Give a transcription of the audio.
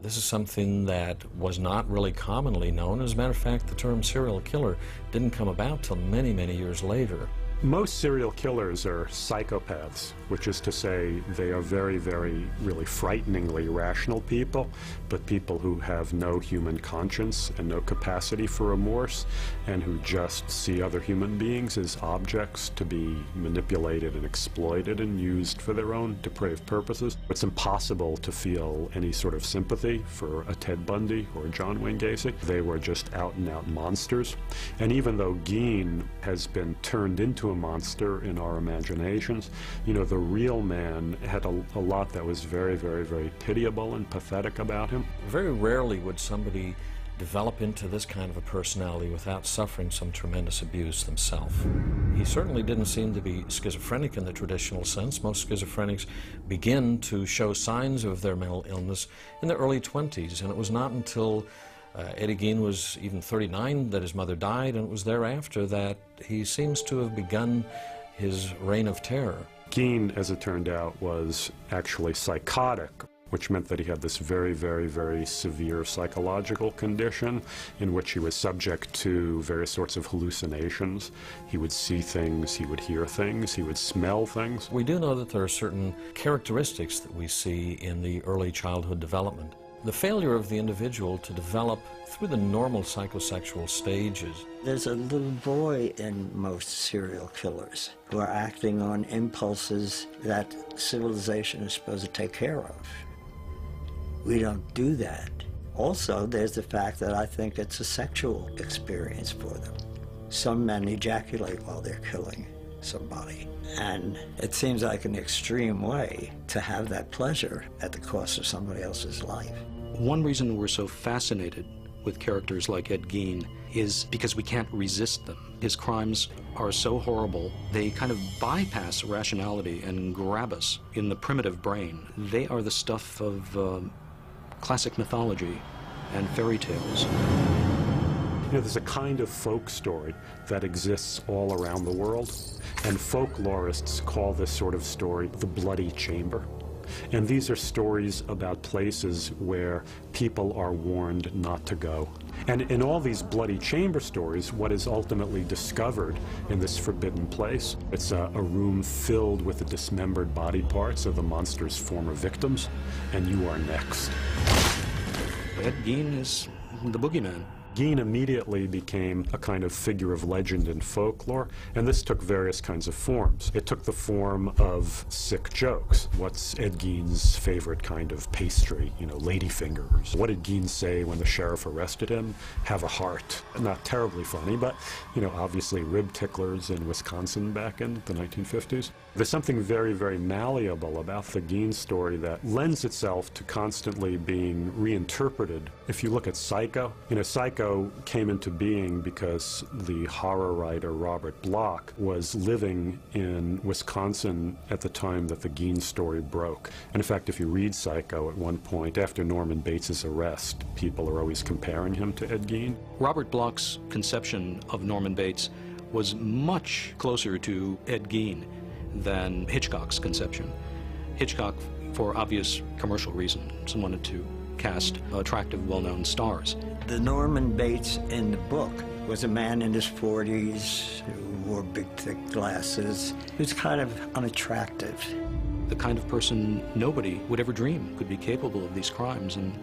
This is something that was not really commonly known. As a matter of fact, the term serial killer didn't come about till many, many years later. Most serial killers are psychopaths, which is to say they are very, very, really frighteningly rational people, but people who have no human conscience and no capacity for remorse, and who just see other human beings as objects to be manipulated and exploited and used for their own depraved purposes. It's impossible to feel any sort of sympathy for a Ted Bundy or John Wayne Gacy. They were just out-and-out monsters. And even though Gein has been turned into a monster in our imaginations, you know, the real man had a lot that was very, very, very pitiable and pathetic about him. Very rarely would somebody develop into this kind of a personality without suffering some tremendous abuse themselves. He certainly didn't seem to be schizophrenic in the traditional sense. Most schizophrenics begin to show signs of their mental illness in their early 20s, and it was not until Eddie Gein was even 39 that his mother died, and it was thereafter that he seems to have begun his reign of terror. Gein, as it turned out, was actually psychotic, which meant that he had this very, very, very severe psychological condition in which he was subject to various sorts of hallucinations. He would see things, he would hear things, he would smell things. We do know that there are certain characteristics that we see in the early childhood development. The failure of the individual to develop through the normal psychosexual stages. There's a little boy in most serial killers who are acting on impulses that civilization is supposed to take care of. We don't do that. Also, there's the fact that I think it's a sexual experience for them. Some men ejaculate while they're killing somebody. And it seems like an extreme way to have that pleasure at the cost of somebody else's life. One reason we're so fascinated with characters like Ed Gein is because we can't resist them. His crimes are so horrible, they kind of bypass rationality and grab us in the primitive brain. They are the stuff of classic mythology and fairy tales. You know, there's a kind of folk story that exists all around the world, and folklorists call this sort of story the bloody chamber. And these are stories about places where people are warned not to go. And in all these bloody chamber stories, what is ultimately discovered in this forbidden place, it's a room filled with the dismembered body parts of the monster's former victims, and you are next. Ed Gein is the boogeyman. Gein immediately became a kind of figure of legend in folklore, and this took various kinds of forms. It took the form of sick jokes. What's Ed Gein's favorite kind of pastry? You know, ladyfingers. What did Gein say when the sheriff arrested him? Have a heart. Not terribly funny, but, you know, obviously rib ticklers in Wisconsin back in the 1950s. There's something very, very malleable about the Gein story that lends itself to constantly being reinterpreted. If you look at Psycho, you know, Psycho came into being because the horror writer Robert Bloch was living in Wisconsin at the time that the Gein story broke. And in fact, if you read Psycho at one point, after Norman Bates' arrest, people are always comparing him to Ed Gein. Robert Bloch's conception of Norman Bates was much closer to Ed Gein than Hitchcock's conception. Hitchcock, for obvious commercial reasons, wanted to cast attractive, well-known stars. The Norman Bates in the book was a man in his 40s who wore big, thick glasses. He was kind of unattractive. The kind of person nobody would ever dream could be capable of these crimes, and